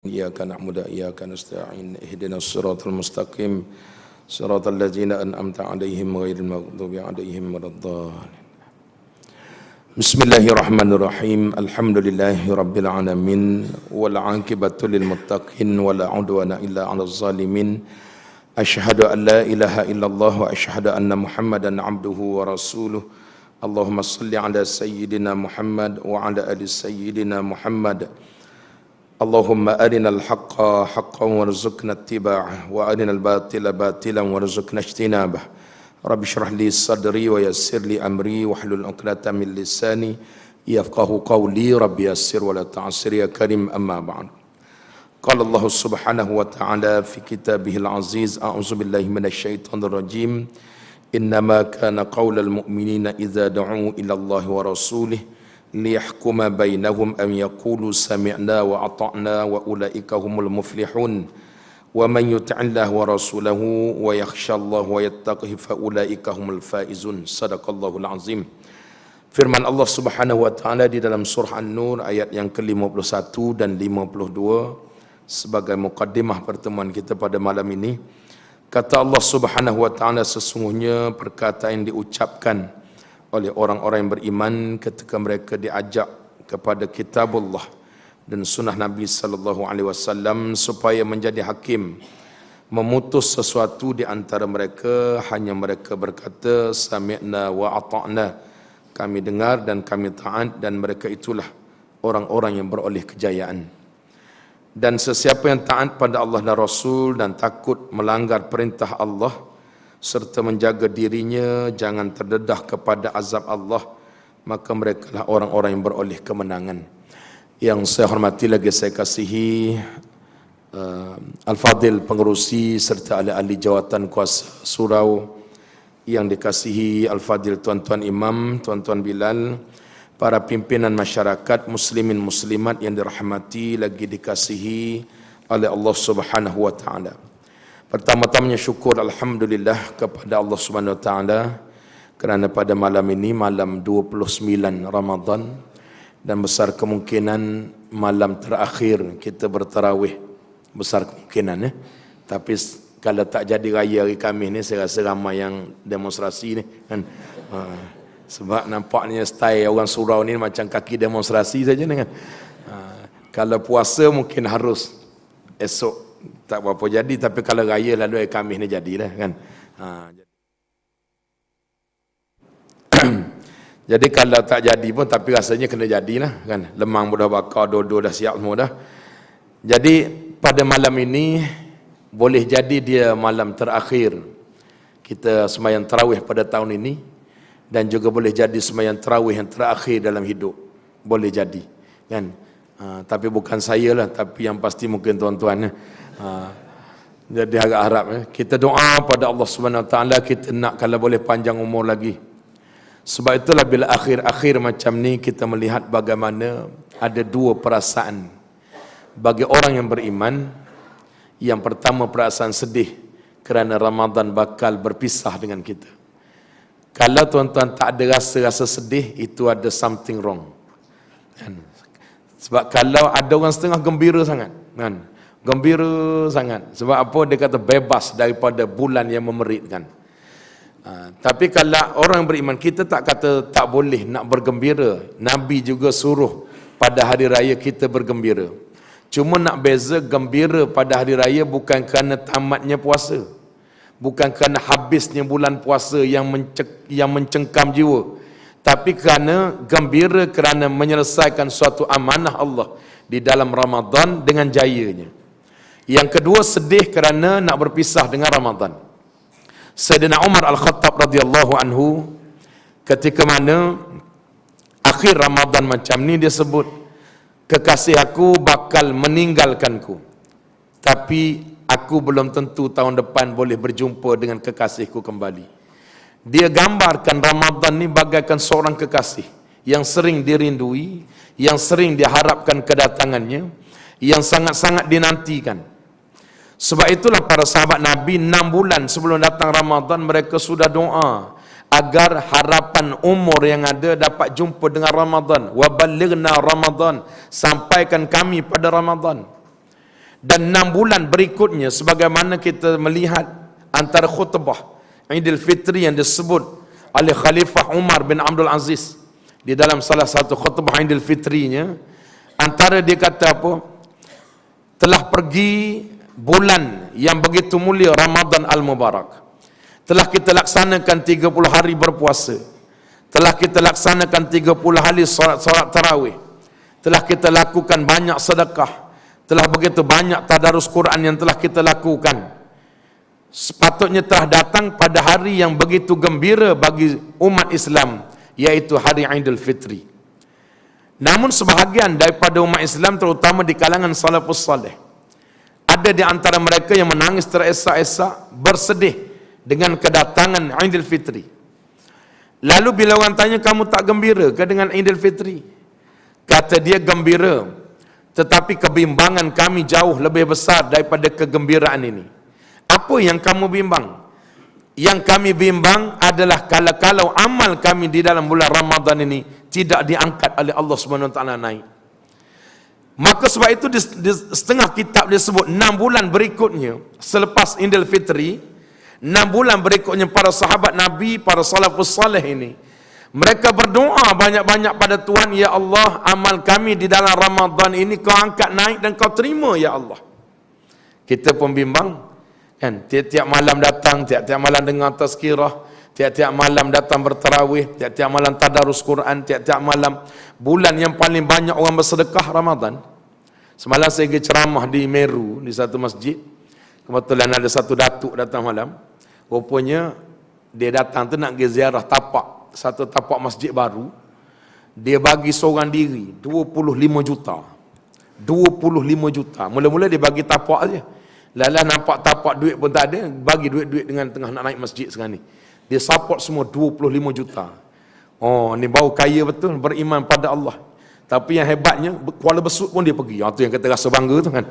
إياك نعبد وإياك نستعين اهدنا الصراط المستقيم صراط الذين أنعمت عليهم غير المغضوب عليهم ولا الضالين. بسم الله الرحمن الرحيم. الحمد لله رب العالمين والعاقبة للمتقين ولا عدوان إلا على الظالمين. أشهد أن لا إله إلا الله وأشهد أن محمدا عبده ورسوله. اللهم صل على سيدنا محمد وعلى آل سيدنا محمد. اللهم أرنا الحق حقا وارزقنا اتباعه وأرنا الباطل باطلا وارزقنا اجتنابه. رب اشرح لي صدري ويسر لي أمري واحلل عقدة من لساني يفقهوا قولي. رب يسر ولا تعسر يا كريم. أما بعد. قال الله سبحانه وتعالى في كتابه العزيز: أعوذ بالله من الشيطان الرجيم. إنما كان قول المؤمنين إذا دعوا إلى الله ورسوله ليحكم بينهم أن يقولوا سمعنا وأطعنا وأولئك هم المفلحون ومن يطع الله ورسوله ويخشى الله ويتقه فأولئك هم الفائزون. صدق الله العظيم. Firman Allah Subhanahu wa taala di dalam surah An-Nur ayat yang ke-51 dan 52 sebagai mukaddimah pertemuan kita pada malam ini. Kata Allah Subhanahu wa taala, sesungguhnya perkataan yang diucapkan oleh orang-orang yang beriman ketika mereka diajak kepada kitabullah dan sunnah Nabi sallallahu alaihi wasallam supaya menjadi hakim memutus sesuatu di antara mereka, hanya mereka berkata sami'na wa ata'na, kami dengar dan kami taat, dan mereka itulah orang-orang yang beroleh kejayaan. Dan sesiapa yang taat pada Allah dan Rasul dan takut melanggar perintah Allah serta menjaga dirinya jangan terdedah kepada azab Allah, maka mereka lah orang-orang yang beroleh kemenangan. Yang saya hormati lagi saya kasihi Al-Fadil pengerusi serta ahli-ahli jawatan kuasa surau, yang dikasihi Al-Fadil tuan-tuan imam, tuan-tuan Bilal, para pimpinan masyarakat muslimin muslimat yang dirahmati lagi dikasihi oleh Allah Subhanahu wa taala. Pertama-tamanya syukur alhamdulillah kepada Allah Subhanahu wa taala kerana pada malam ini malam 29 Ramadan dan besar kemungkinan malam terakhir kita bertarawih, besar kemungkinan ya. Tapi kalau tak jadi raya hari Khamis ni, saya rasa ramai yang demonstrasi ni kan. Sebab nampaknya style orang surau ni macam kaki demonstrasi saja ni kan. Kalau puasa mungkin harus esok tak berapa jadi, tapi kalau raya lalu hari Khamis ni jadilah kan. Jadi kalau tak jadi pun tapi rasanya kena jadilah kan. Lemang pun dah bakar, dodo dah siap semua dah. Jadi pada malam ini boleh jadi dia malam terakhir kita sembahyang tarawih pada tahun ini, dan juga boleh jadi sembahyang tarawih yang terakhir dalam hidup. Boleh jadi kan. Tapi bukan saya lah, tapi yang pasti mungkin tuan-tuan ya. Jadi harap kita doa pada Allah Subhanahu wa taala, kita nak kalau boleh panjang umur lagi. Sebab itulah bila akhir-akhir macam ni kita melihat bagaimana ada dua perasaan bagi orang yang beriman. Yang pertama perasaan sedih kerana Ramadan bakal berpisah dengan kita. Kalau tuan-tuan tak ada rasa sedih, itu ada something wrong kan? Sebab kalau ada orang setengah gembira sangat kan, gembira sangat. Sebab apa? Dia kata bebas daripada bulan yang memeritkan. Tapi kalau orang beriman, kita tak kata tak boleh nak bergembira. Nabi juga suruh pada hari raya kita bergembira. Cuma nak beza, gembira pada hari raya bukan kerana tamatnya puasa, bukan kerana habisnya bulan puasa yang mencengkam jiwa, tapi kerana gembira kerana menyelesaikan suatu amanah Allah di dalam Ramadan dengan jayanya. Yang kedua, sedih kerana nak berpisah dengan Ramadan. Sayyidina Umar Al-Khattab radhiyallahu anhu ketika mana akhir Ramadan macam ni, dia sebut, kekasih aku bakal meninggalkanku, tapi aku belum tentu tahun depan boleh berjumpa dengan kekasihku kembali. Dia gambarkan Ramadan ni bagaikan seorang kekasih yang sering dirindui, yang sering diharapkan kedatangannya, yang sangat-sangat dinantikan. Sebab itulah para sahabat Nabi 6 bulan sebelum datang Ramadan mereka sudah doa agar harapan umur yang ada dapat jumpa dengan Ramadan. Wa ballighna Ramadan, sampaikan kami pada Ramadan. Dan 6 bulan berikutnya, sebagaimana kita melihat antara khutbah Idul Fitri yang disebut oleh Khalifah Umar bin Abdul Aziz di dalam salah satu khutbah Idul Fitrinya, antara dia kata apa? Telah pergi bulan yang begitu mulia Ramadan Al-Mubarak. Telah kita laksanakan 30 hari berpuasa. Telah kita laksanakan 30 hari solat tarawih. Telah kita lakukan banyak sedekah. Telah begitu banyak tadarus Quran yang telah kita lakukan. Sepatutnya telah datang pada hari yang begitu gembira bagi umat Islam, yaitu hari Idul Fitri. Namun sebahagian daripada umat Islam, terutama di kalangan salafus salih, ada di antara mereka yang menangis teresak-esak, bersedih dengan kedatangan Idul Fitri. Lalu bila orang tanya, kamu tak gembira ke dengan Idul Fitri? Kata dia, gembira, tetapi kebimbangan kami jauh lebih besar daripada kegembiraan ini. Apa yang kamu bimbang? Yang kami bimbang adalah kalau amal kami di dalam bulan Ramadan ini tidak diangkat oleh Allah SWT naik. Maka sebab itu di setengah kitab disebut 6 bulan berikutnya selepas Idul Fitri, 6 bulan berikutnya para sahabat Nabi, para salafus salih ini, mereka berdoa banyak-banyak pada Tuhan, ya Allah, amal kami di dalam Ramadan ini kau angkat naik dan kau terima, ya Allah. Kita pun bimbang, kan? Tiap-tiap malam datang, tiap-tiap malam dengar tazkirah, tiap-tiap malam datang bertarawih, tiap-tiap malam tadarus Quran, tiap-tiap malam. Bulan yang paling banyak orang bersedekah Ramadan. Semalam saya pergi ceramah di Meru, di satu masjid. Kebetulan ada satu datuk datang malam. Rupanya dia datang tu nak pergi ziarah tapak, satu tapak masjid baru. Dia bagi seorang diri 25 juta. 25 juta. Mula-mula dia bagi tapak aja. Lala nampak tapak duit pun tak ada, bagi duit-duit dengan tengah nak naik masjid sekarang ni. Dia support semua 25 juta. Oh, ni baru kaya betul, beriman pada Allah. Tapi yang hebatnya, Kuala Besut pun dia pergi. Itu yang kita rasa bangga tu kan.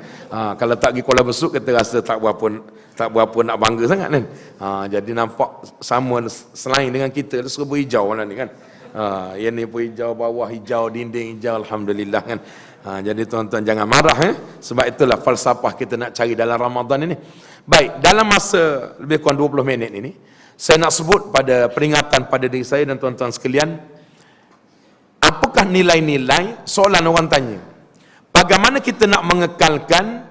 Kalau tak pergi Kuala Besut, kita rasa tak berapa nak bangga sangat kan. Jadi nampak sama selain dengan kita, serba hijau lah ni kan. Yang ni pun hijau, bawah hijau, dinding hijau, alhamdulillah kan. Jadi tuan-tuan jangan marah sebab itulah falsafah kita nak cari dalam Ramadan ini. Baik, dalam masa lebih kurang 20 minit ini, saya nak sebut pada peringatan pada diri saya dan tuan-tuan sekalian, apakah nilai-nilai, soalan orang tanya, bagaimana kita nak mengekalkan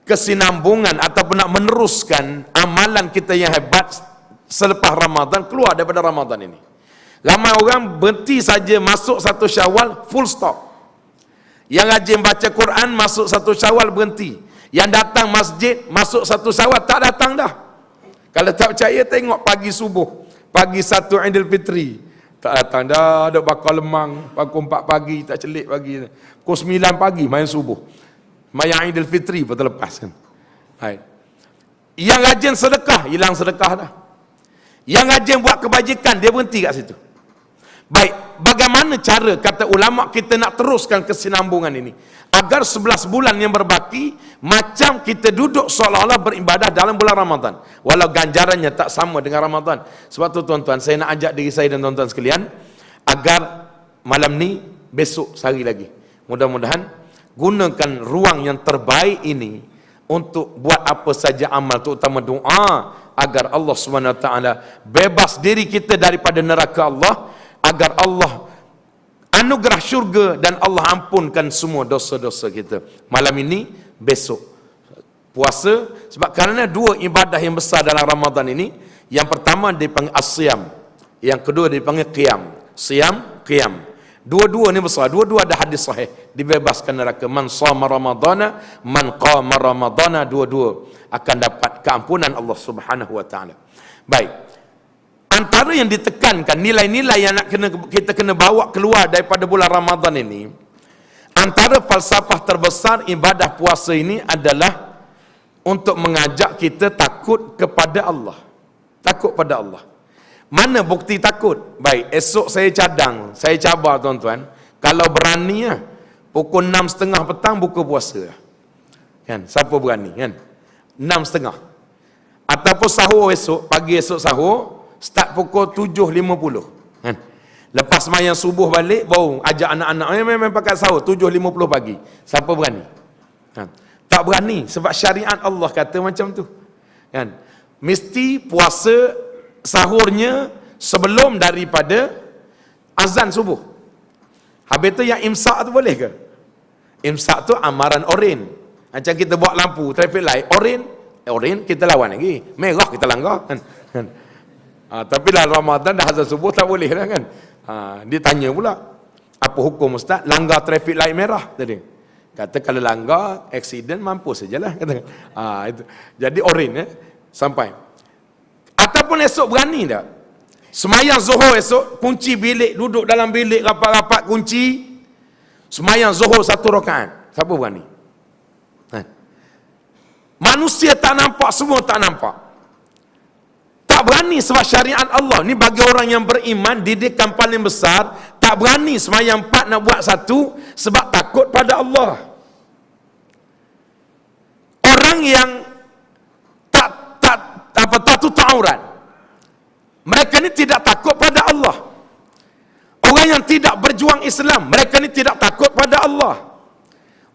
kesinambungan ataupun nak meneruskan amalan kita yang hebat selepas Ramadan, keluar daripada Ramadan ini. Ramai orang berhenti saja masuk 1 Syawal, full stop. Yang rajin baca Quran masuk 1 Syawal berhenti. Yang datang masjid masuk 1 Syawal tak datang dah. Kalau tak percaya tengok pagi subuh, pagi 1 Idul Fitri, tak datang dah, duk bakar lemang, pukul 4 pagi tak celik pagi. Pukul 9 pagi main subuh. Mayang Idul Fitri pun terlepas kan. Baik. Yang rajin sedekah, hilang sedekah dah. Yang rajin buat kebajikan, dia berhenti kat situ. Baik, bagaimana cara kata ulama kita nak teruskan kesinambungan ini agar 11 bulan yang berbaki macam kita duduk seolah-olah beribadah dalam bulan Ramadan, walau ganjarannya tak sama dengan Ramadan. Sebab tu tuan-tuan, saya nak ajak diri saya dan tuan-tuan sekalian agar malam ni, besok, sehari lagi, mudah-mudahan gunakan ruang yang terbaik ini untuk buat apa saja amal, terutama doa agar Allah SWT bebas diri kita daripada neraka Allah, agar Allah anugerah syurga dan Allah ampunkan semua dosa-dosa kita. Malam ini, besok. Puasa, sebab kerana 2 ibadah yang besar dalam Ramadan ini. Yang pertama dipanggil as-siyam, yang kedua dipanggil qiyam. Siyam, qiyam. Dua-dua ni besar, dua-dua ada hadis sahih, dibebaskan neraka. Man shama ramadana, man qama ramadana, dua-dua akan dapat keampunan Allah Subhanahu wa taala. Baik. Antara yang ditekankan, nilai-nilai yang kita kena bawa keluar daripada bulan Ramadan ini, antara falsafah terbesar ibadah puasa ini adalah untuk mengajak kita takut kepada Allah. Takut pada Allah. Mana bukti takut? Baik, esok saya cadang, saya cabar tuan-tuan, kalau berani pukul 6.30 petang buka puasa. Kan? Siapa berani kan? 6.30. Ataupun sahur esok, pagi esok sahur, start pukul 7.50 kan? Lepas sembahyang subuh balik, baru ajak anak-anak memang pakai sahur 7.50 pagi. Siapa berani? Kan? Tak berani sebab syariat Allah kata macam tu. Kan? Mesti puasa sahurnya sebelum daripada azan subuh. Habis tu yang imsak tu boleh ke? Imsak tu amaran oren. Macam kita buat lampu traffic light, oren kita lawan lagi. Merah kita langgar kan. Tapi dalam Ramadan dah azan subuh tak boleh dah kan. Dia tanya pula, apa hukum ustaz langgar traffic light merah tadi? Kata kalau langgar aksiden mampus sajalah kata. Itu. Jadi oren sampai. Ataupun esok berani tak? Semayang Zuhur esok, kunci bilik, duduk dalam bilik rapat-rapat kunci. Semayang Zuhur 1 rakaat. Siapa berani? Manusia tak nampak, semua tak nampak. Tak berani sebab syariat Allah. Ni bagi orang yang beriman, didikan paling besar. Tak berani semayang 4 nak buat 1 sebab takut pada Allah. Orang yang tak tutup aurat, mereka ni tidak takut pada Allah. Orang yang tidak berjuang Islam, mereka ni tidak takut pada Allah.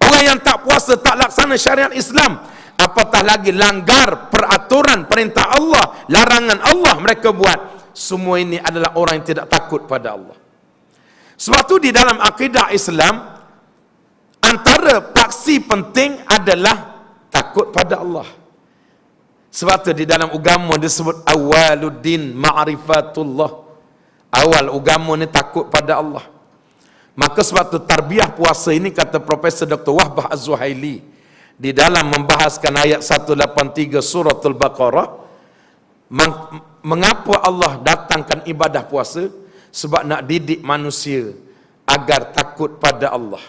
Orang yang tak puasa, tak laksana syariat Islam, apatah lagi langgar peraturan perintah Allah, larangan Allah mereka buat. Semua ini adalah orang yang tidak takut pada Allah. Sebab tu di dalam akidah Islam, antara paksi penting adalah takut pada Allah. Sebab tu di dalam agama disebut awaluddin ma'rifatullah. Awal agama ni takut pada Allah. Maka sebab tu tarbiyah puasa ini, kata Profesor Dr. Wahbah Az-Zuhaili di dalam membahaskan ayat 183 suratul Baqarah, mengapa Allah datangkan ibadah puasa? Sebab nak didik manusia agar takut pada Allah.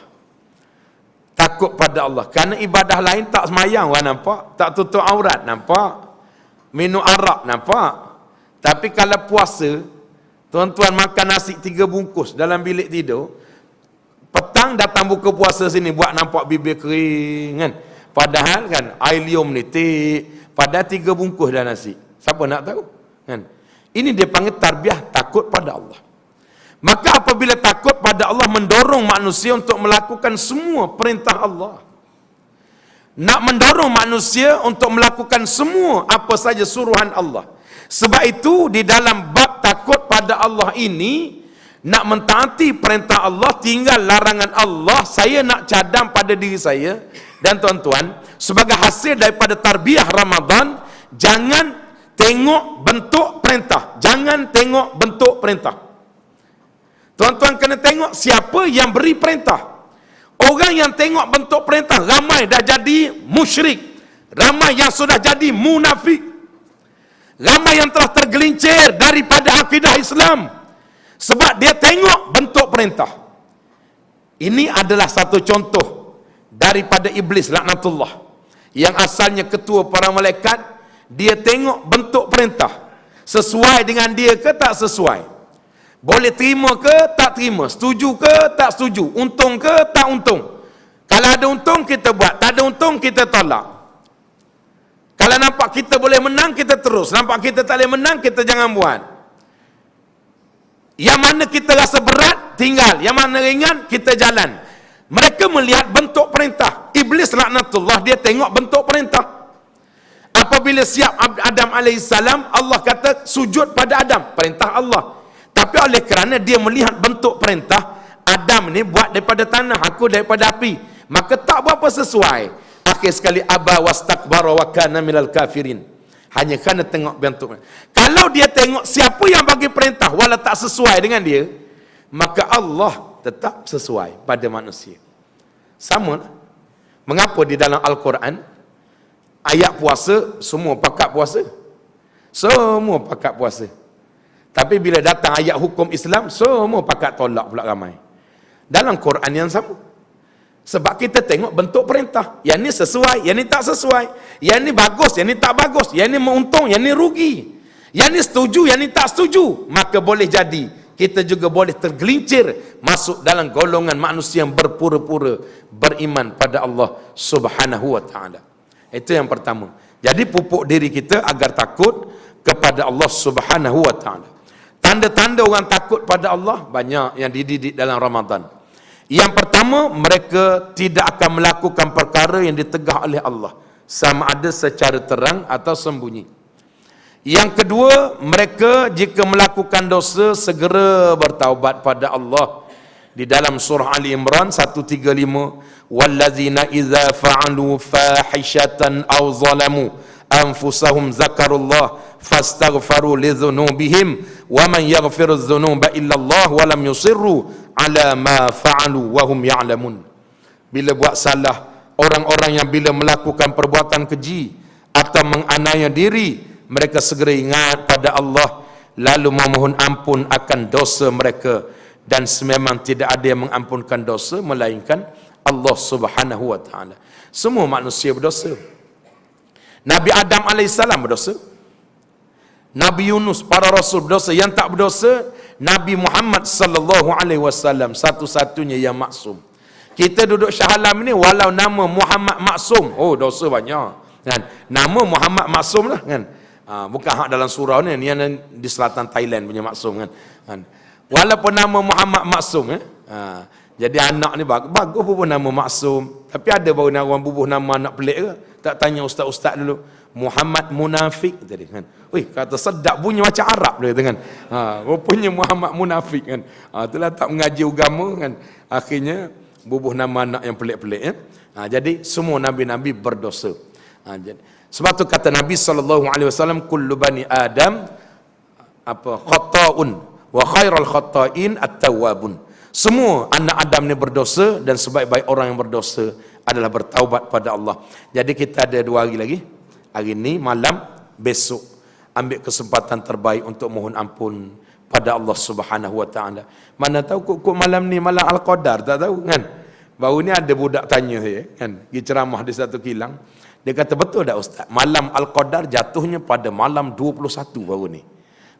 Takut pada Allah. Kerana ibadah lain tak semayang orang nampak, tak tutup aurat nampak, minum arak nampak. Tapi kalau puasa, tuan-tuan makan nasi 3 bungkus dalam bilik tidur, petang datang buka puasa sini buat nampak bibir kering kan. Padahal kan air liur menitik, padahal 3 bungkus dah nasi. Siapa nak tahu? Kan? Ini dia panggil tarbiyah takut pada Allah. Maka apabila takut pada Allah, mendorong manusia untuk melakukan semua perintah Allah. Nak mendorong manusia untuk melakukan semua apa saja suruhan Allah. Sebab itu di dalam bab takut pada Allah ini, nak mentaati perintah Allah, tinggal larangan Allah, saya nak cadang pada diri saya dan tuan-tuan, sebagai hasil daripada tarbiyah Ramadan, jangan tengok bentuk perintah. Jangan tengok bentuk perintah. Tuan-tuan kena tengok siapa yang beri perintah. Orang yang tengok bentuk perintah, ramai dah jadi musyrik. Ramai yang sudah jadi munafik. Ramai yang telah tergelincir daripada akidah Islam. Sebab dia tengok bentuk perintah. Ini adalah satu contoh daripada iblis laknatullah. Yang asalnya ketua para malaikat, dia tengok bentuk perintah. Sesuai dengan dia ke tak sesuai? Boleh terima ke tak terima? Setuju ke tak setuju? Untung ke tak untung? Kalau ada untung kita buat, tak ada untung kita tolak. Kalau nampak kita boleh menang, kita terus. Nampak kita tak boleh menang, kita jangan buat. Yang mana kita rasa berat, tinggal. Yang mana ringan, kita jalan. Mereka melihat bentuk perintah. Iblis laknatullah, dia tengok bentuk perintah. Apabila siap Adam AS, Allah kata sujud pada Adam. Perintah Allah. Tapi oleh kerana dia melihat bentuk perintah, Adam ni buat daripada tanah, aku daripada api, maka tak berapa sesuai. Akhir sekali aba wastakbara wa kana minal kafirin. Hanya kerana tengok bentuk. Kalau dia tengok siapa yang bagi perintah walau tak sesuai dengan dia, maka Allah tetap sesuai pada manusia. Sama. Mengapa di dalam Al-Quran ayat puasa semua pakat puasa? Semua pakat puasa. Tapi bila datang ayat hukum Islam, semua pakat tolak pula ramai. Dalam Quran yang sama. Sebab kita tengok bentuk perintah. Yang ni sesuai, yang ni tak sesuai. Yang ni bagus, yang ni tak bagus. Yang ni menguntung, yang ni rugi. Yang ni setuju, yang ni tak setuju. Maka boleh jadi, kita juga boleh tergelincir masuk dalam golongan manusia yang berpura-pura beriman pada Allah Subhanahu wa ta'ala. Itu yang pertama. Jadi pupuk diri kita agar takut kepada Allah Subhanahu wa ta'ala. Tanda-tanda orang takut pada Allah banyak yang dididik dalam Ramadan. Yang pertama, mereka tidak akan melakukan perkara yang ditegah oleh Allah, sama ada secara terang atau sembunyi. Yang kedua, mereka jika melakukan dosa segera bertaubat pada Allah. Di dalam surah Ali Imran 135, wallazina idza fa'alu fahishatan aw zalamu anfusahum zakarullah fastaghfaru lidzunubihim wa man yaghfiru dzunuba illa Allah wa lam yusirru ala ma fa'alu wa hum ya'lamun. Bila buat salah, orang-orang yang bila melakukan perbuatan keji atau menganiaya diri, mereka segera ingat pada Allah lalu memohon ampun akan dosa mereka, dan sememang tidak ada yang mengampunkan dosa melainkan Allah Subhanahu wa taala. Semua manusia berdosa. Nabi Adam alaihissalam berdosa. Nabi Yunus, para rasul berdosa. Yang tak berdosa Nabi Muhammad sallallahu alaihi wasallam, satu-satunya yang maksum. Kita duduk Shah Alam ni walau nama Muhammad Maksum, oh dosa banyak kan. Nama Muhammad Maksum lah kan. Bukan hak dalam surau ni yang di selatan Thailand punya Maksum kan. Walaupun nama Muhammad Maksum jadi anak ni bagus pun nama Maksum. Tapi ada baru orang bubuh nama anak pelik ke? Tak tanya ustaz-ustaz dulu. Muhammad Munafik tadi kan. Wih, kata sedap bunyi macam Arab dia kata kan. Rupanya Muhammad Munafik kan. Itulah tak mengaji agama kan. Akhirnya bubuh nama anak yang pelik-pelik ya. Jadi semua nabi-nabi berdosa. Sebab tu kata Nabi SAW, kullu bani Adam khata'un wa khairul khata'in at-tawwabun. Semua anak Adam ni berdosa, dan sebaik-baik orang yang berdosa adalah bertaubat pada Allah. Jadi kita ada 2 hari lagi. Hari ni, malam, besok. Ambil kesempatan terbaik untuk mohon ampun pada Allah Subhanahu wa taala. Mana tahu kok malam ni malam Al-Qadar, tak tahu kan. Baru ni ada budak tanya saya kan, pergi ceramah di satu kilang. Dia kata, betul tak ustaz? Malam Al-Qadar jatuhnya pada malam 21 baru ni.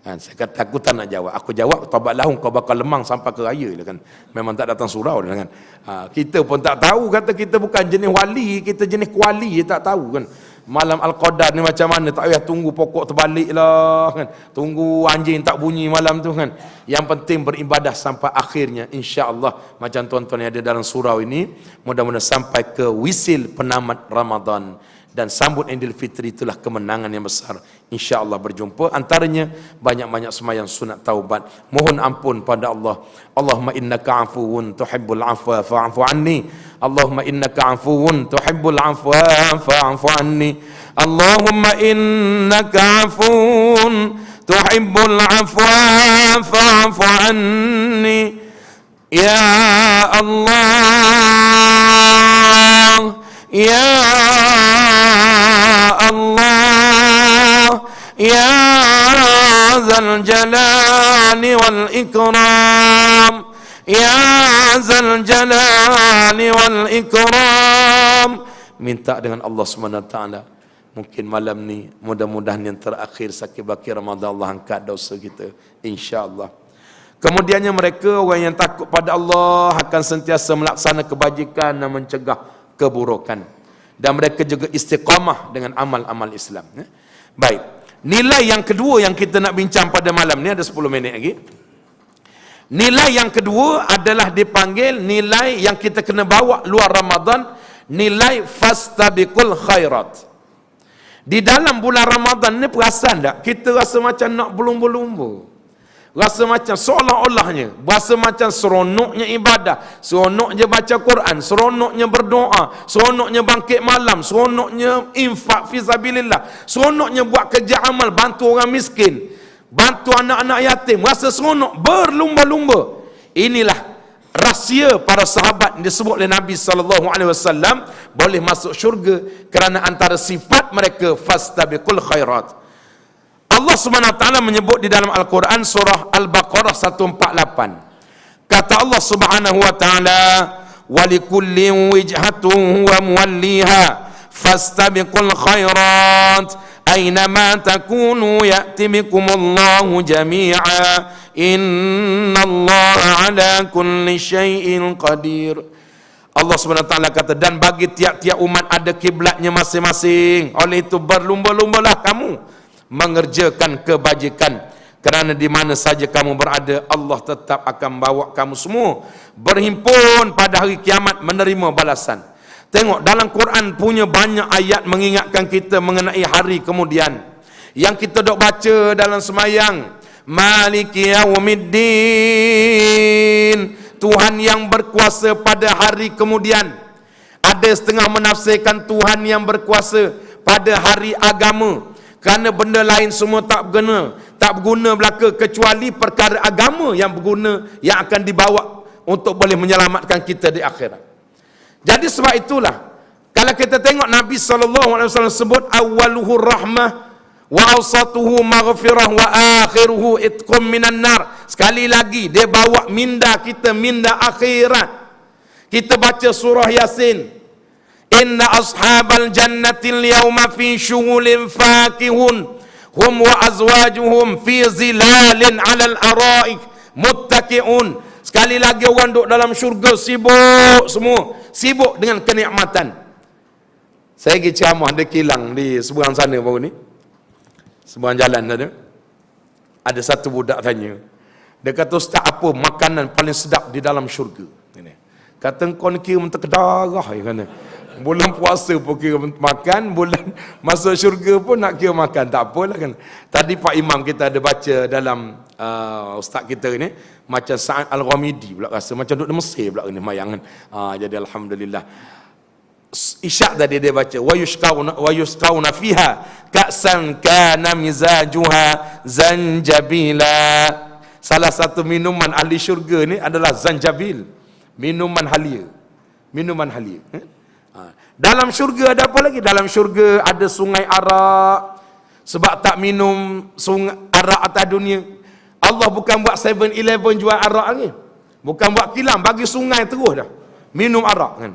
Kan, saya kata, aku tak nak jawab. Aku jawab, taubat lahum kau bakal lemang sampai ke raya lah kan. Memang tak datang surau lah kan. Kita pun tak tahu, kata kita bukan jenis wali, kita jenis kuali, tak tahu kan. Malam Al-Qadar ni macam mana, tak payah tunggu pokok terbalik lah kan. Tunggu anjing tak bunyi malam tu kan. Yang penting beribadah sampai akhirnya, insya-Allah. Macam tuan-tuan yang ada dalam surau ini, mudah-mudahan sampai ke wisil penamat Ramadan. Dan sambut Idul Fitri, itulah kemenangan yang besar. InsyaAllah berjumpa. Antaranya banyak-banyak semayang sunat taubat. Mohon ampun pada Allah. Allahumma innaka afuun tuhibbul afwa fa'afu anni. Allahumma innaka afuun tuhibbul afwa fa'afu anni. Allahumma innaka afuun tuhibbul afwa fa'afu anni. Ya Allah, Ya Allah, Ya Zal Jalali wal Ikram, Ya Zal Jalali wal Ikram. Minta dengan Allah SWT. Mungkin malam ni mudah-mudahan yang terakhir sakit baki Ramadan, Allah angkat dosa kita, insya-Allah. Kemudiannya mereka orang yang takut pada Allah akan sentiasa melaksanakan kebajikan dan mencegah keburukan, dan mereka juga istiqamah dengan amal-amal Islam. Baik, nilai yang kedua yang kita nak bincang pada malam ni, ada 10 minit lagi. Nilai yang kedua adalah dipanggil nilai yang kita kena bawa luar Ramadan, nilai fastabiqul khairat. Di dalam bulan Ramadan ni perasan tak kita rasa macam nak berlumba-lumba, rasa macam seolah-olahnya, rasa macam seronoknya ibadah, seronoknya baca Quran, seronoknya berdoa, seronoknya bangkit malam, seronoknya infak fi sabilillah, seronoknya buat kerja amal, bantu orang miskin, bantu anak-anak yatim, rasa seronok, berlumba-lumba. Inilah rahsia para sahabat disebut oleh Nabi SAW boleh masuk syurga kerana antara sifat mereka fastabiqul khairat. Allah SWT menyebut di dalam Al-Quran surah Al-Baqarah 148. Kata Allah Subhanahu wa taala, "Walikullin wijhatun wa muwalliha fastabiqul khairat aynama takunu ya'ti bikumullahu jami'a innallaha ala kulli syai'in qadir." Allah SWT kata, dan bagi tiap-tiap umat ada kiblatnya masing-masing. Oleh itu berlumba-lumbalah kamu mengerjakan kebajikan, Kerana di mana saja kamu berada, Allah tetap akan bawa kamu semua berhimpun pada hari kiamat menerima balasan. Tengok dalam Quran punya banyak ayat mengingatkan kita mengenai hari kemudian. Yang kita dok baca dalam semayang, Maliki Yaumiddin, Tuhan yang berkuasa pada hari kemudian. Ada setengah menafsirkan Tuhan yang berkuasa pada hari agama, kerana benda lain semua tak berguna belaka kecuali perkara agama yang berguna, yang akan dibawa untuk boleh menyelamatkan kita di akhirat. Jadi sebab itulah kalau kita tengok Nabi SAW sebut awwaluhu rahmah wa awsatuhu maghfirah wa akhiruhu itqum minan nar. Sekali lagi dia bawa minda kita, minda akhirat. Kita baca surah Yasin, inna ashabal jannatil yawma fi syughulin fakihun hum wa azwajuhum fi zilalin 'alal araik muttaqi'un. Sekali lagi orang duduk dalam syurga sibuk semua, sibuk dengan kenikmatan. Saya pergi ceramah ada kilang di seberang sana baru ni, seberang jalan ada. Ada satu budak tanya, dia kata, Ustaz, apa makanan paling sedap di dalam syurga? Kata, engkau ni kira mentah kedarah. Bulan puasa pun kira makan, bulan masuk syurga pun nak kira makan. Tak apalah kan. Tadi Pak Imam kita ada baca dalam ustaz kita ni, macam Sa'ad Al-Ghamidi pula rasa macam duduk di Mesir pula ni mayang kan. Jadi alhamdulillah. Isyak tadi dia baca wa yusqauna fiha ka'san kana mizajuha zanjabila. Salah satu minuman ahli syurga ni adalah zanjabil, minuman halia. Minuman halia. Dalam syurga ada apa lagi? Dalam syurga ada sungai arak. Sebab tak minum sungai arak atas dunia, Allah bukan buat 7-Eleven jual arak lagi, bukan buat kilang, bagi sungai terus dah minum arak kan.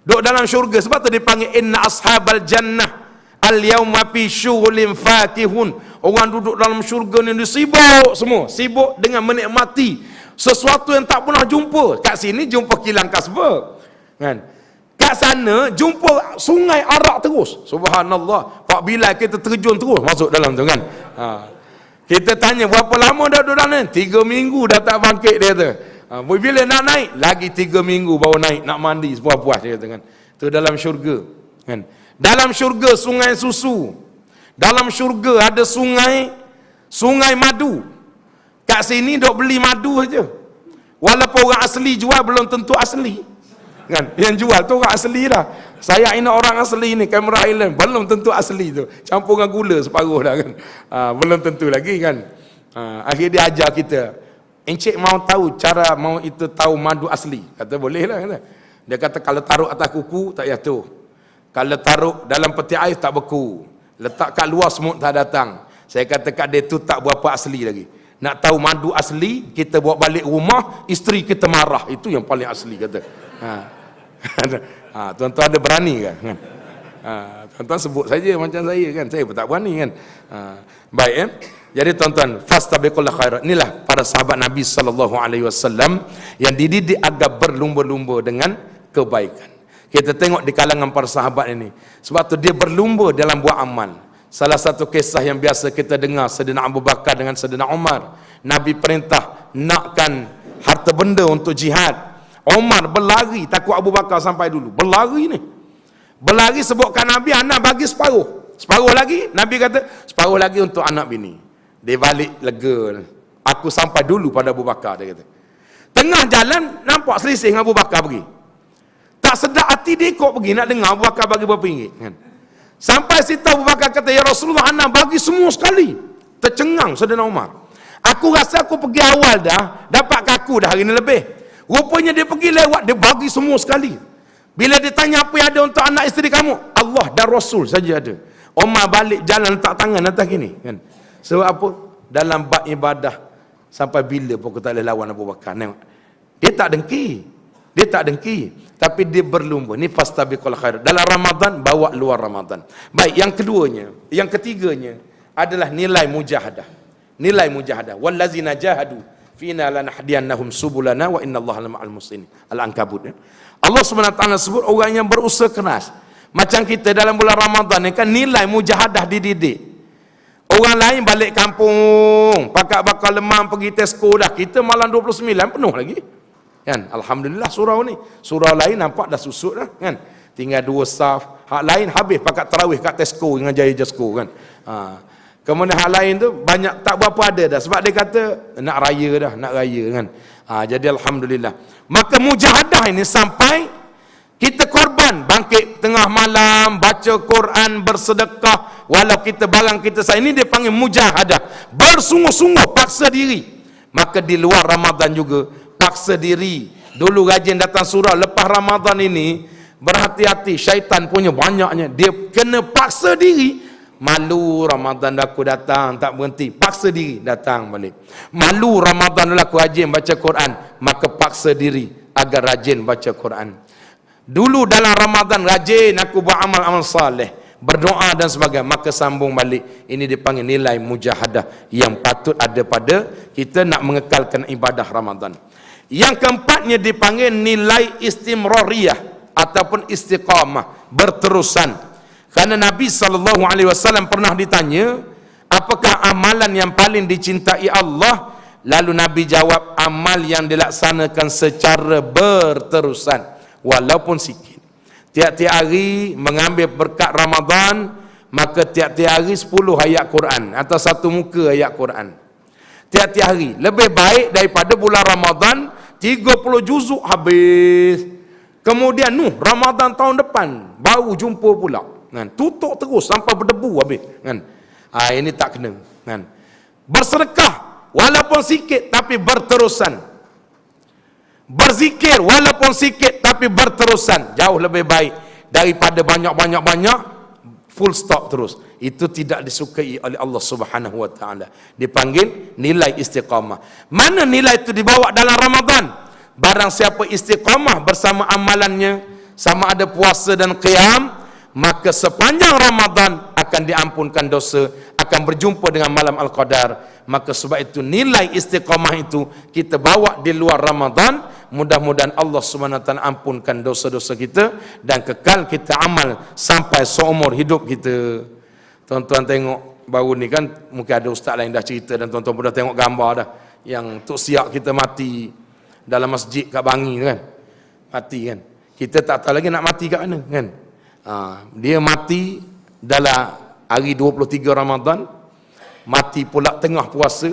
Duduk dalam syurga, sebab tu dipanggil inna ashabal jannah al-yawma fi syughulin fakihun. Orang duduk dalam syurga ni dia sibuk semua, sibuk dengan menikmati sesuatu yang tak pernah jumpa. Kat sini jumpa kilang kasbah kan, kat sana jumpa sungai arak terus. Subhanallah. Pak Bilal kita terjun terus masuk dalam tu kan. Kita tanya berapa lama dah duduk dalam ni? 3 minggu dah tak bangkit dia tu. Bila nak naik lagi 3 minggu baru naik, nak mandi sepuas-puas dia kata kan. Tu dalam syurga kan. Dalam syurga sungai susu, dalam syurga ada sungai madu. Kat sini dok beli madu aja, walaupun orang asli jual belum tentu asli kan. Yang jual tu orang asli dah. Saya ini orang asli ni, Cameron Island, belum tentu asli tu, campur dengan gula separuh dah kan. Belum tentu lagi kan. Akhirnya dia ajar kita, encik mau tahu cara mau itu tahu madu asli? Kata boleh lah kata. Dia kata kalau taruh atas kuku tak jatuh, kalau taruh dalam peti air tak beku, letak kat luar semut tak datang. Saya kata kat dia tu tak berapa asli lagi. Nak tahu madu asli, kita bawa balik rumah, isteri kita marah, itu yang paling asli kata. Tuan-tuan ada berani kan? Tuan-tuan sebut saja macam saya kan, saya pun tak berani kan. Baik ya. Jadi tuan-tuan, fastabiqul khairat. Inilah para sahabat Nabi SAW yang dididik agar berlumba-lumba dengan kebaikan. Kita tengok di kalangan para sahabat ini, sebab tu dia berlumba dalam buat amal. Salah satu kisah yang biasa kita dengar, Saidina Abu Bakar dengan Saidina Umar. Nabi perintah nakkan harta benda untuk jihad. Umar berlari, takut Abu Bakar sampai dulu. Berlari ni, berlari sebutkan Nabi, anak bagi separuh. Separuh lagi, Nabi kata separuh lagi untuk anak bini. Dia balik lega, aku sampai dulu pada Abu Bakar, dia kata. Tengah jalan nampak selisih dengan Abu Bakar pergi. Tak sedap hati dia ikut pergi nak dengar Abu Bakar bagi berapa ringgit kan. Sampai situ Abu Bakar kata, ya Rasulullah, anak bagi semua sekali. Tercengang Saidina Umar. Aku rasa aku pergi awal dah, dapat kaku dah hari ni lebih. Rupanya dia pergi lewat, dia bagi semua sekali. Bila dia tanya apa yang ada untuk anak isteri kamu, Allah dan Rasul saja ada. Umar balik jalan letak tangan atas gini kan. Sebab apa? Dalam bab ibadah, sampai bila pun aku tak boleh lawan Abu Bakar. Tengok, dia tak dengki, dia tak dengki, tapi dia berlumba. Ni fastabiqul khairat. Dalam Ramadan, bawa luar Ramadan. Baik, yang keduanya, yang ketiganya adalah nilai mujahadah. Nilai mujahadah. Wallazina jahadu fina lanahdiyannahum subulana wa innallaha lama'al muhsinin. Al-Ankabut ya. Allah SWT sebut orang yang berusaha keras. Macam kita dalam bulan Ramadan ni kan, nilai mujahadah dididik. Orang lain balik kampung, pakat bakal lemang pergi Tesco dah. Kita malam 29 penuh lagi. Kan? Alhamdulillah surau ni. Surau lain nampak dah susut dah, kan? Tinggal 2 saf. Hak lain habis pakat tarawih kat Tesco dengan Jaya Jasco, kan? Kemudian hak lain tu banyak tak berapa ada dah, sebab dia kata nak raya dah, nak raya, kan? Jadi alhamdulillah. Maka mujahadah ini sampai kita korban, bangkit tengah malam, baca Quran, bersedekah, walau kita barang kita ini dia panggil mujahadah. Bersungguh-sungguh paksa diri. Maka di luar Ramadan juga paksa diri. Dulu rajin datang surau, lepas Ramadan ini berhati-hati, syaitan punya banyaknya. Dia kena paksa diri. Malu Ramadan dah aku datang, tak berhenti, paksa diri datang balik. Malu Ramadan dah aku rajin baca Quran, maka paksa diri agar rajin baca Quran. Dulu dalam Ramadan rajin aku buat amal-amal saleh, berdoa dan sebagainya, maka sambung balik. Ini dipanggil nilai mujahadah yang patut ada pada kita nak mengekalkan ibadah Ramadan. Yang keempatnya dipanggil nilai istimrariyah ataupun istiqamah, berterusan. Kerana Nabi SAW pernah ditanya, apakah amalan yang paling dicintai Allah? Lalu Nabi jawab, amal yang dilaksanakan secara berterusan, walaupun sikit. Tiap-tiap hari mengambil berkat Ramadan, maka tiap-tiap hari 10 ayat Quran atau 1 muka ayat Quran. Tiap-tiap hari lebih baik daripada bulan Ramadan 30 juzuk habis. Kemudian Ramadan tahun depan baru jumpa pula, kan? Tutup terus sampai berdebu habis, kan? Ini tak kena, kan? Bersedekah walaupun sikit tapi berterusan. Berzikir walaupun sikit tapi berterusan, jauh lebih baik daripada banyak full stop terus. Itu tidak disukai oleh Allah Subhanahu wa taala. Dipanggil nilai istiqamah. Mana nilai itu dibawa dalam Ramadan? Barang siapa istiqamah bersama amalannya, sama ada puasa dan qiyam, maka sepanjang Ramadan akan diampunkan dosa, akan berjumpa dengan malam Al-Qadar. Maka sebab itu nilai istiqamah itu kita bawa di luar Ramadan. Mudah-mudahan Allah SWT ampunkan dosa-dosa kita dan kekal kita amal sampai seumur hidup kita. Tuan-tuan tengok baru ni kan, mungkin ada ustaz lain dah cerita dan tuan-tuan pun dah tengok gambar dah, yang Tok Siak kita mati dalam masjid kat Bangi, kan? Mati, kan? Kita tak tahu lagi nak mati kat mana, kan? Dia mati dalam hari 23 Ramadan, mati pula tengah puasa,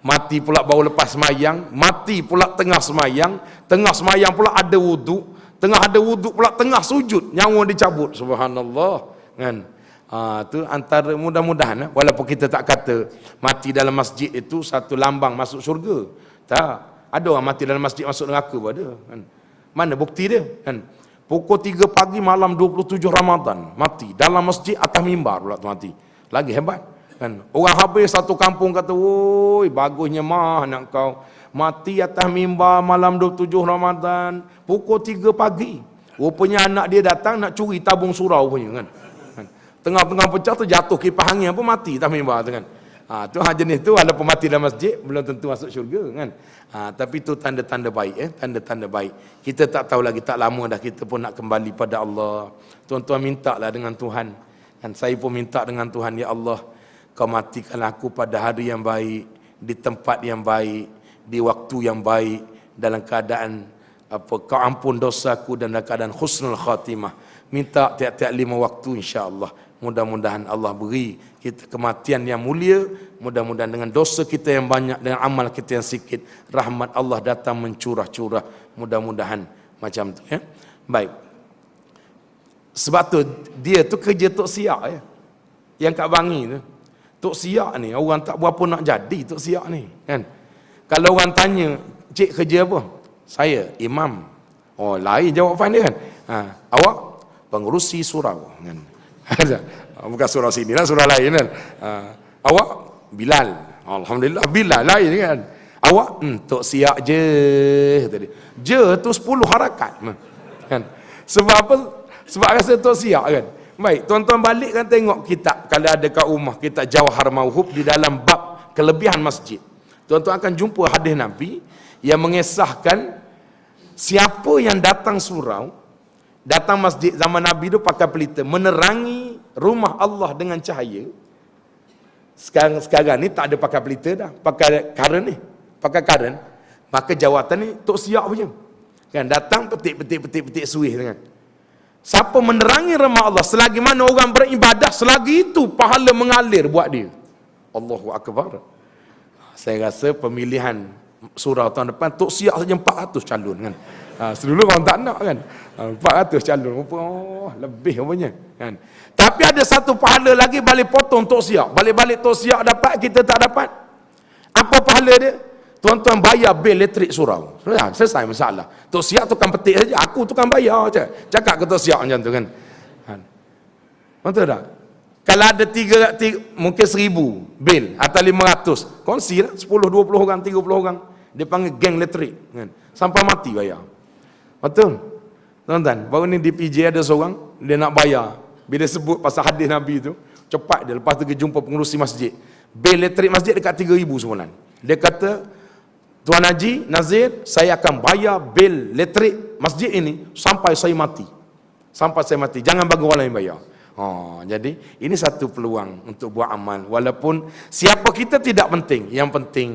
mati pula baru lepas semayang, mati pula tengah semayang pula ada wuduk, tengah ada wuduk pula tengah sujud, nyawa dicabut. Subhanallah, kan? Tu antara mudah-mudahan, walaupun kita tak kata mati dalam masjid itu satu lambang masuk syurga. Tak, ada orang mati dalam masjid masuk neraka pun ada, kan? Mana bukti dia, kan? Pukul 3 pagi malam 27 Ramadan mati dalam masjid atas mimbar pula tu mati. Lagi hebat, kan? Orang habis satu kampung kata, "Woi, bagusnya mah nak kau mati atas mimbar malam 27 Ramadan pukul 3 pagi." Rupanya anak dia datang nak curi tabung surau punya, kan? Tengah-tengah pecah tu jatuh kipas angin apa mati atas mimbar tu, kan? Tu jenis tu walaupun mati dalam masjid belum tentu masuk syurga, kan? Tapi itu tanda-tanda baik, tanda-tanda baik. Kita tak tahu lagi, tak lama dah kita pun nak kembali pada Allah. Tuan-tuan mintalah dengan Tuhan, kan? Saya pun minta dengan Tuhan, ya Allah, kau matikan aku pada hari yang baik, di tempat yang baik, di waktu yang baik, dalam keadaan kau ampun dosaku dan dalam keadaan husnul khatimah. Minta tiap-tiap 5 waktu, insya-Allah. Mudah-mudahan Allah beri kita kematian yang mulia. Mudah-mudahan dengan dosa kita yang banyak, dengan amal kita yang sikit, rahmat Allah datang mencurah-curah. Mudah-mudahan macam tu, ya. Baik. Sebab tu dia tu kerja Tok Siak, ya, yang kat Bangi tu. Tok Siak ni orang tak berapa nak jadi Tok Siak ni, kan? Kalau orang tanya, "Cik kerja apa?" "Saya imam." Oh, lain jawapan dia, kan? "Awak?" "Pengurusi surau." Kan? Bukan surau sini lah, surau lain, kan? "Awak?" "Bilal." "Alhamdulillah, Bilal lain, kan?" "Awak?" "Tok Siak je." Tadi je tu 10 harakat, kan? Sebab apa? Sebab rasa Tok Siak, kan? Baik, tuan-tuan balik kan tengok kitab, kalau ada kat rumah, kitab Jawahar Mauhub, di dalam bab kelebihan masjid, tuan-tuan akan jumpa hadis Nabi yang mengisahkan siapa yang datang surau, datang masjid zaman Nabi tu pakai pelita, menerangi rumah Allah dengan cahaya, Sekarang ni tak ada pakai pelita dah, pakai current ni, pakai current. Maka jawatan ni tok siap punya. Kan datang petik suih dengan. Siapa menerangi rumah Allah, selagi mana orang beribadah, selagi itu pahala mengalir buat dia. Allahu Akbar. Saya rasa pemilihan surau tahun depan tok siap saja 400 calon kan. Sedulu orang tak nak kan. 400 calon. Oh, lebih apanya kan. Tapi ada satu pahala lagi balik potong tok siap. Balik-balik tok siap dapat, kita tak dapat. Apa pahala dia? Tuan-tuan bayar bil elektrik surau. Selesai masalah. Tok siap tukang petik saja, aku tukang bayar saja. Cakap ke tok siap macam tu kan. Betul tak? Kalau ada mungkin 1000 bil atau 500, kongsi lah 10, 20 orang, 30 orang. Dia panggil geng elektrik kan. Sampai mati bayar. Betul? Tuan-tuan, baru ni di PJ ada seorang, dia nak bayar. Bila sebut pasal hadis Nabi tu, cepat dia, lepas tu dia jumpa pengurusi masjid. Bil elektrik masjid dekat 3,000 sebulan. Dia kata, Tuan Haji Nazir, saya akan bayar bil elektrik masjid ini sampai saya mati. Sampai saya mati. Jangan bagi orang lain bayar. Jadi ini satu peluang untuk buat amal. Walaupun siapa kita tidak penting. Yang penting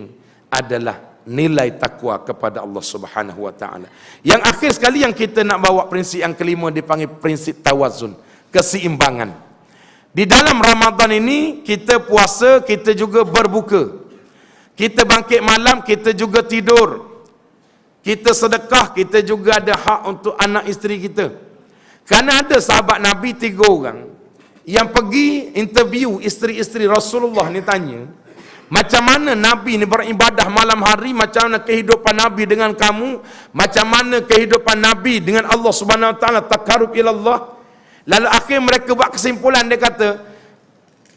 adalah nilai takwa kepada Allah Subhanahu Wa Taala. Yang akhir sekali yang kita nak bawa prinsip yang kelima dipanggil prinsip tawazun, keseimbangan. Di dalam Ramadan ini kita puasa, kita juga berbuka. Kita bangkit malam, kita juga tidur. Kita sedekah, kita juga ada hak untuk anak isteri kita. Kerana ada sahabat Nabi 3 orang yang pergi interview isteri-isteri Rasulullah ni, tanya, macam mana Nabi ni beribadah malam hari, macam mana kehidupan Nabi dengan kamu, macam mana kehidupan Nabi dengan Allah Subhanahu Wa Taala, takarrub ila Allah. Lalu akhir mereka buat kesimpulan, dia kata,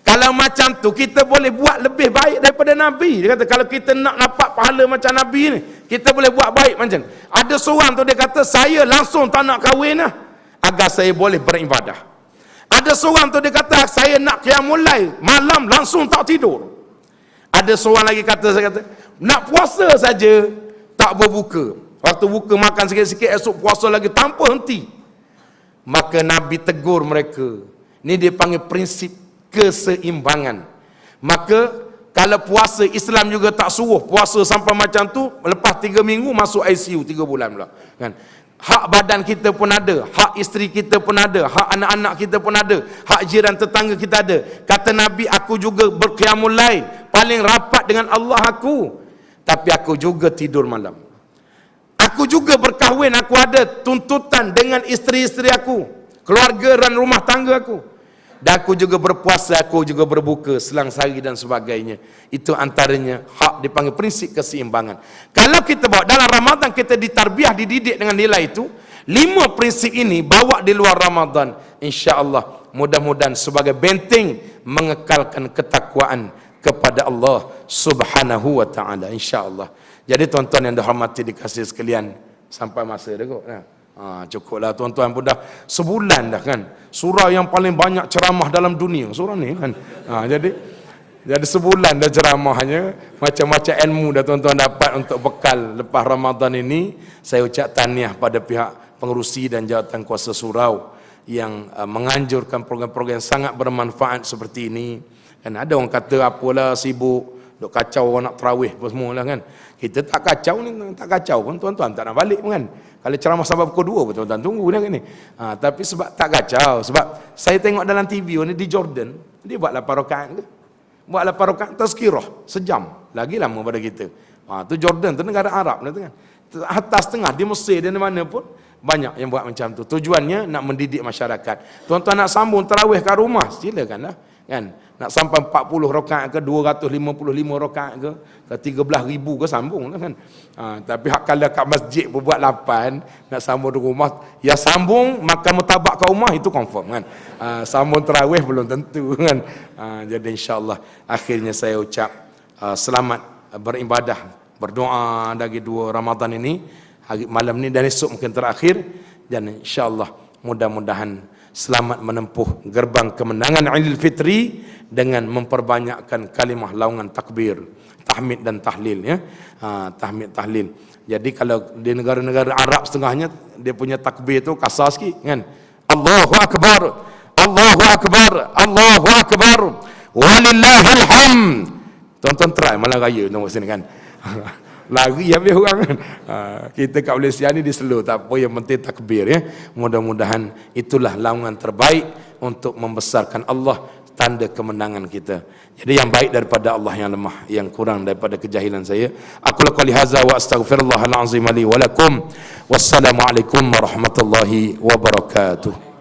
kalau macam tu kita boleh buat lebih baik daripada Nabi. Dia kata kalau kita nak dapat pahala macam Nabi ni, kita boleh buat baik macam. Ada seorang tu dia kata, saya langsung tak nak kahwin lah, agar saya boleh beribadah. Ada seorang tu dia kata, saya nak qiyamul lail, malam langsung tak tidur. Ada seorang lagi kata, saya kata, nak puasa saja tak berbuka. Waktu buka makan sikit-sikit, esok puasa lagi tanpa henti. Maka Nabi tegur mereka. Ini dia panggil prinsip keseimbangan. Maka kalau puasa, Islam juga tak suruh puasa sampai macam tu, lepas 3 minggu masuk ICU 3 bulan pula kan. Hak badan kita pun ada, hak isteri kita pun ada, hak anak-anak kita pun ada, hak jiran tetangga kita ada. Kata Nabi, aku juga berqiyamul lail, paling rapat dengan Allah aku, tapi aku juga tidur malam. Aku juga berkahwin, aku ada tuntutan dengan isteri-isteri aku, keluarga dan rumah tangga aku. Dan aku juga berpuasa, aku juga berbuka selang sehari dan sebagainya. Itu antaranya hak dipanggil prinsip keseimbangan. Kalau kita bawa dalam Ramadan, kita ditarbiah, dididik dengan nilai itu, 5 prinsip ini bawa di luar Ramadan, insya-Allah mudah-mudahan sebagai benteng mengekalkan ketakwaan kepada Allah Subhanahu Wa Taala, insya-Allah. Jadi tuan-tuan yang dihormati, dikasihi sekalian, sampai masa dah kot. Cukuplah tuan-tuan, pun dah sebulan dah kan, surah yang paling banyak ceramah dalam dunia surah ni kan. Jadi sebulan dah ceramahnya, macam-macam ilmu dah tuan-tuan dapat untuk bekal lepas Ramadan ini. Saya ucap tahniah pada pihak pengerusi dan jawatan kuasa surau yang menganjurkan program-program yang sangat bermanfaat seperti ini. Dan ada orang kata apalah sibuk, duk kacau orang nak tarawih apa semua lah kan. Kita tak kacau ni, tak kacau pun tuan-tuan tak nak balik pun kan. Kalau ceramah sampai pukul 2 pun tuan-tuan tunggu dah kan ni. Tapi sebab tak kacau, sebab saya tengok dalam TV ni di Jordan, dia buat 8 rakaat ke? Buat 8 rakaat tazkirah sejam. Lagi lama pada kita. Tu Jordan tu negara Arab lah tu kan. Atas tengah di Mesir dan mana pun banyak yang buat macam tu. Tujuannya nak mendidik masyarakat. Tuan-tuan nak sambung tarawih kat rumah, silakanlah kan. Nak sampai 40 rakaat ke 255 rakaat ke 13,000 ke sambung lah kan. Tapi hak kalau kat masjid berbuat 8 nak sambung di rumah, ya sambung makan mutabak kat rumah itu confirm kan. Sambung tarawih belum tentu kan. Jadi insya-Allah akhirnya saya ucap selamat beribadah, berdoa lagi 2 Ramadan ini, hari malam ni dan esok mungkin terakhir, dan insya-Allah mudah-mudahan selamat menempuh gerbang kemenangan Aidil Fitri dengan memperbanyakkan kalimah laungan takbir, tahmid dan tahlil ya. Tahmid tahlil. Jadi kalau di negara-negara Arab setengahnya dia punya takbir tu kasar sikit kan. Allahu akbar, Allahu akbar, Allahu akbar. walillahil hamd. Tonton try malam raya nombor sini kan. Lari habis orang kan. Kita kat Malaysia ni dia slow, tak apa, yang penting takbir ya. Mudah-mudahan itulah laungan terbaik untuk membesarkan Allah, tanda kemenangan kita. Jadi yang baik daripada Allah yang lemah, yang kurang daripada kejahilan saya. Aku lakukan lihaza wa astaghfirullahal azim li wa lakum. Wassalamualaikum warahmatullahi wabarakatuh.